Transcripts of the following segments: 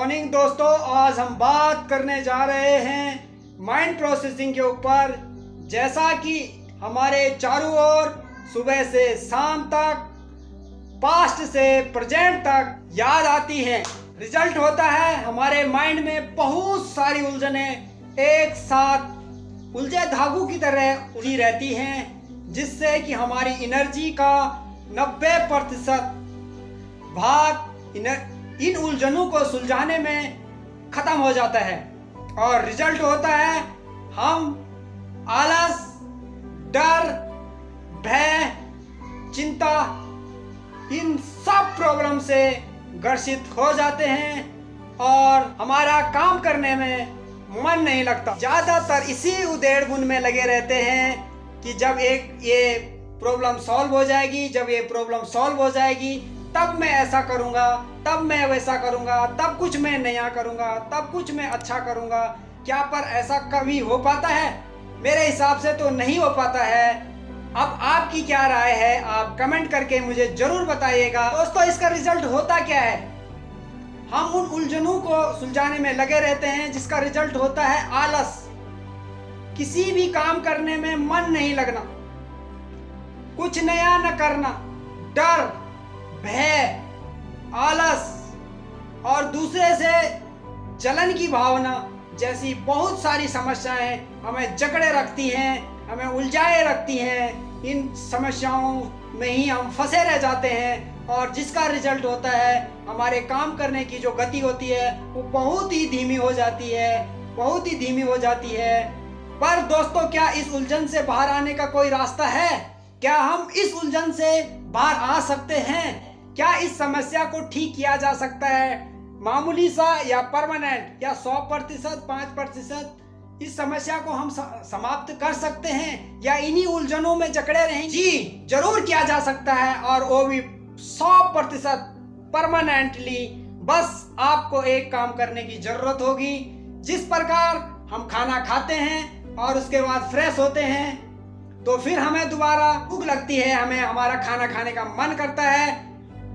Morning दोस्तों, आज हम बात करने जा रहे हैं माइंड प्रोसेसिंग के ऊपर। जैसा कि हमारे चारों ओर सुबह से शाम तक, पास्ट से प्रेजेंट तक याद आती हैं, रिजल्ट होता है हमारे माइंड में बहुत सारी उलझने एक साथ उलझे धागों की तरह उलझी रहती हैं, जिससे कि हमारी एनर्जी का 90% भाग इन उलझनों को सुलझाने में खत्म हो जाता है। और रिजल्ट होता है हम आलस, डर, भय, चिंता, इन सब प्रॉब्लम से ग्रसित हो जाते हैं और हमारा काम करने में मन नहीं लगता। ज्यादातर इसी उधेड़-बुन में लगे रहते हैं कि जब ये प्रॉब्लम सॉल्व हो जाएगी, जब ये प्रॉब्लम सॉल्व हो जाएगी तब मैं ऐसा करूंगा, तब मैं वैसा करूंगा, तब कुछ मैं नया करूंगा, तब कुछ मैं अच्छा करूंगा। क्या पर ऐसा कभी हो पाता है? मेरे हिसाब से तो नहीं हो पाता है। अब आपकी क्या राय है, आप कमेंट करके मुझे जरूर बताइएगा। दोस्तों, इसका रिजल्ट होता क्या है? हम उन उलझनों को सुलझाने में लगे रहते हैं, जिसका रिजल्ट होता है आलस। किसी भी काम करने में मन नहीं लगना, कुछ नया न करना, डर, भय, आलस और दूसरे से जलन की भावना जैसी बहुत सारी समस्याएं हमें जकड़े रखती हैं, हमें उलझाए रखती हैं। इन समस्याओं में ही हम फंसे रह जाते हैं और जिसका रिजल्ट होता है हमारे काम करने की जो गति होती है वो बहुत ही धीमी हो जाती है, बहुत ही धीमी हो जाती है। पर दोस्तों, क्या इस उलझन से बाहर आने का कोई रास्ता है? क्या हम इस उलझन से बाहर आ सकते हैं? क्या इस समस्या को ठीक किया जा सकता है? मामूली सा या परमानेंट या 100%, 5% इस समस्या को हम समाप्त कर सकते हैं या इन्हीं उलझनों में जकड़े रहें? जी, जरूर किया जा सकता है, और वो भी 100% परमानेंटली। बस आपको एक काम करने की जरूरत होगी। जिस प्रकार हम खाना खाते हैं और उसके बाद फ्रेश होते हैं तो फिर हमें दोबारा भूख लगती है, हमें हमारा खाना खाने का मन करता है।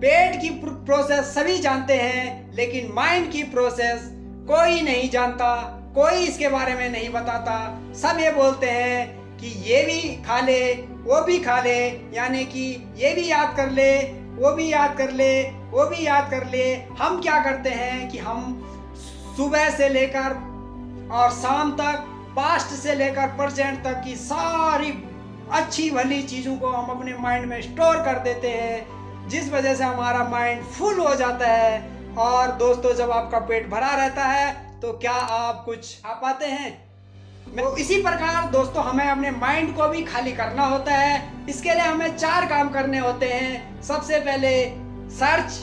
पेट की प्रोसेस सभी जानते हैं, लेकिन माइंड की प्रोसेस कोई नहीं जानता, कोई इसके बारे में नहीं बताता। सब ये बोलते हैं कि ये भी खा ले, वो भी खा ले, यानी कि ये भी याद कर ले, वो भी याद कर ले, वो भी याद कर ले। हम क्या करते हैं कि हम सुबह से लेकर और शाम तक, पास्ट से लेकर प्रेजेंट तक की सारी अच्छी भली चीज़ों को हम अपने माइंड में स्टोर कर देते हैं, जिस वजह से हमारा माइंड फुल हो जाता है। और दोस्तों, जब आपका पेट भरा रहता है तो क्या आप कुछ खा पाते हैं? तो इसी प्रकार दोस्तों, हमें अपने माइंड को भी खाली करना होता है। इसके लिए हमें 4 काम करने होते हैं। सबसे पहले search,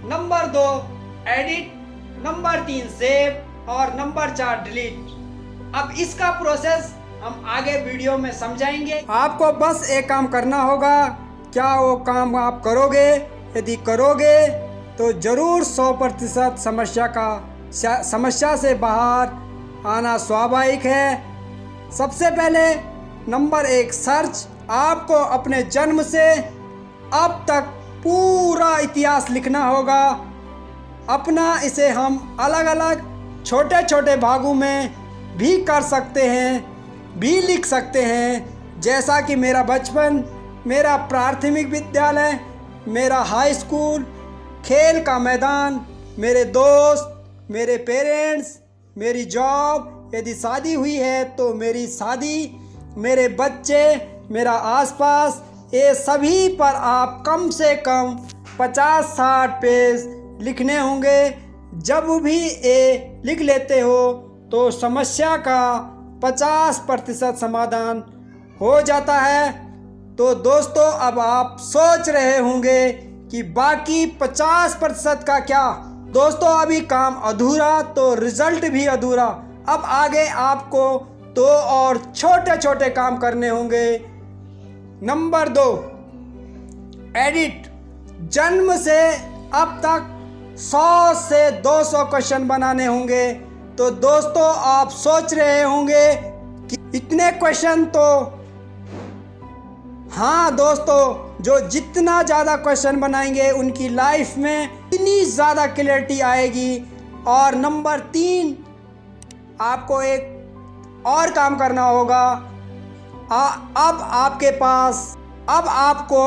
number 2 edit, number 3 save और नंबर 4 डिलीट। अब इसका प्रोसेस हम आगे वीडियो में समझाएंगे। आपको बस एक काम करना होगा। क्या वो काम आप करोगे? यदि करोगे तो जरूर 100% समस्या से बाहर आना स्वाभाविक है। सबसे पहले नंबर 1 सर्च। आपको अपने जन्म से अब तक पूरा इतिहास लिखना होगा अपना। इसे हम अलग अलग छोटे छोटे भागों में भी कर सकते हैं, भी लिख सकते हैं। जैसा कि मेरा बचपन, मेरा प्राथमिक विद्यालय, मेरा हाई स्कूल, खेल का मैदान, मेरे दोस्त, मेरे पेरेंट्स, मेरी जॉब, यदि शादी हुई है तो मेरी शादी, मेरे बच्चे, मेरा आसपास, ये सभी पर आप कम से कम 50-60 पेज लिखने होंगे। जब भी ये लिख लेते हो तो समस्या का 50% समाधान हो जाता है। तो दोस्तों, अब आप सोच रहे होंगे कि बाकी 50% का क्या? दोस्तों, अभी काम अधूरा तो रिजल्ट भी अधूरा। अब आगे आपको 2 और छोटे छोटे काम करने होंगे। Number 2 edit. जन्म से अब तक 100 से 200 क्वेश्चन बनाने होंगे। तो दोस्तों, आप सोच रहे होंगे कि इतने क्वेश्चन तो हाँ दोस्तों, जो जितना ज़्यादा क्वेश्चन बनाएंगे उनकी लाइफ में इतनी ज़्यादा क्लैरिटी आएगी और नंबर 3 आपको एक और काम करना होगा। अब आपके पास अब आपको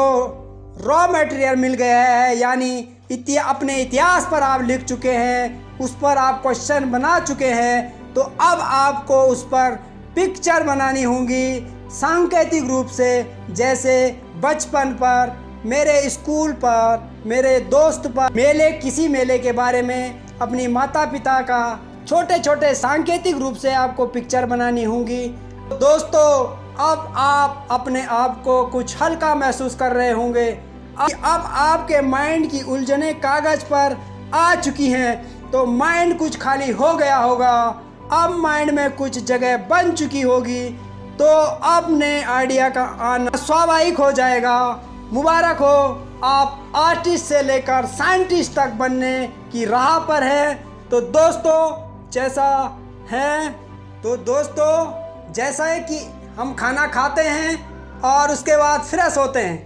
रॉ मटेरियल मिल गया है, यानी अपने इतिहास पर आप लिख चुके हैं, उस पर आप क्वेश्चन बना चुके हैं। तो अब आपको उस पर पिक्चर बनानी होगी सांकेतिक रूप से, जैसे बचपन पर, मेरे स्कूल पर, मेरे दोस्त पर, किसी मेले के बारे में, अपनी माता पिता का छोटे छोटे सांकेतिक रूप से आपको पिक्चर बनानी होगी। दोस्तों, अब आप अपने आप को कुछ हल्का महसूस कर रहे होंगे। अब आपके माइंड की उलझने कागज पर आ चुकी हैं, तो माइंड कुछ खाली हो गया होगा। अब माइंड में कुछ जगह बन चुकी होगी, तो अब नए आइडिया का आना स्वाभाविक हो जाएगा। मुबारक हो, आप आर्टिस्ट से लेकर साइंटिस्ट तक बनने की राह पर है। तो दोस्तों, जैसा है कि हम खाना खाते हैं और उसके बाद फ्रेश होते हैं,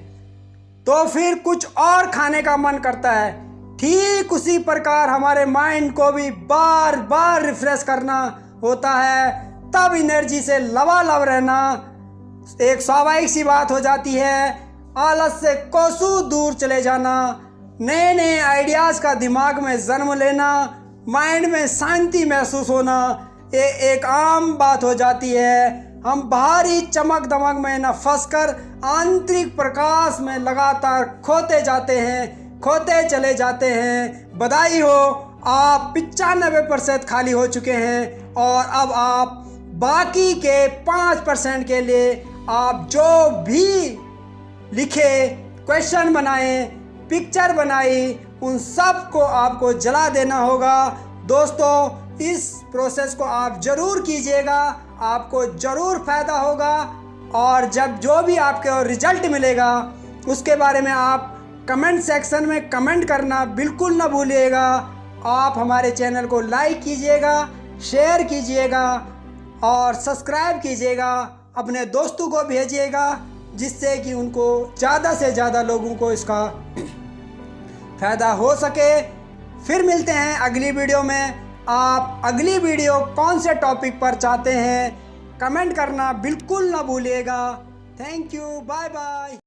तो फिर कुछ और खाने का मन करता है। ठीक उसी प्रकार हमारे माइंड को भी बार बार रिफ्रेश करना होता है, तब एनर्जी से लबालब रहना एक स्वाभाविक सी बात हो जाती है। आलस से कोसों दूर चले जाना, नए नए आइडियाज़ का दिमाग में जन्म लेना, माइंड में शांति महसूस होना, ये एक आम बात हो जाती है। हम बाहरी चमक दमक में न फंसकर आंतरिक प्रकाश में लगातार खोते चले जाते हैं। बधाई हो, आप 95% खाली हो चुके हैं और अब आप बाकी के 5% के लिए आप जो भी लिखे, क्वेश्चन बनाए, पिक्चर बनाई, उन सब को आपको जला देना होगा। दोस्तों, इस प्रोसेस को आप ज़रूर कीजिएगा, आपको ज़रूर फ़ायदा होगा। और जब जो भी आपके रिजल्ट मिलेगा उसके बारे में आप कमेंट सेक्शन में कमेंट करना बिल्कुल ना भूलिएगा। आप हमारे चैनल को लाइक कीजिएगा, शेयर कीजिएगा और सब्सक्राइब कीजिएगा। अपने दोस्तों को भेजिएगा, जिससे कि उनको ज़्यादा से ज़्यादा लोगों को इसका फ़ायदा हो सके। फिर मिलते हैं अगली वीडियो में। आप अगली वीडियो कौन से टॉपिक पर चाहते हैं, कमेंट करना बिल्कुल ना भूलिएगा। Thank you, bye bye.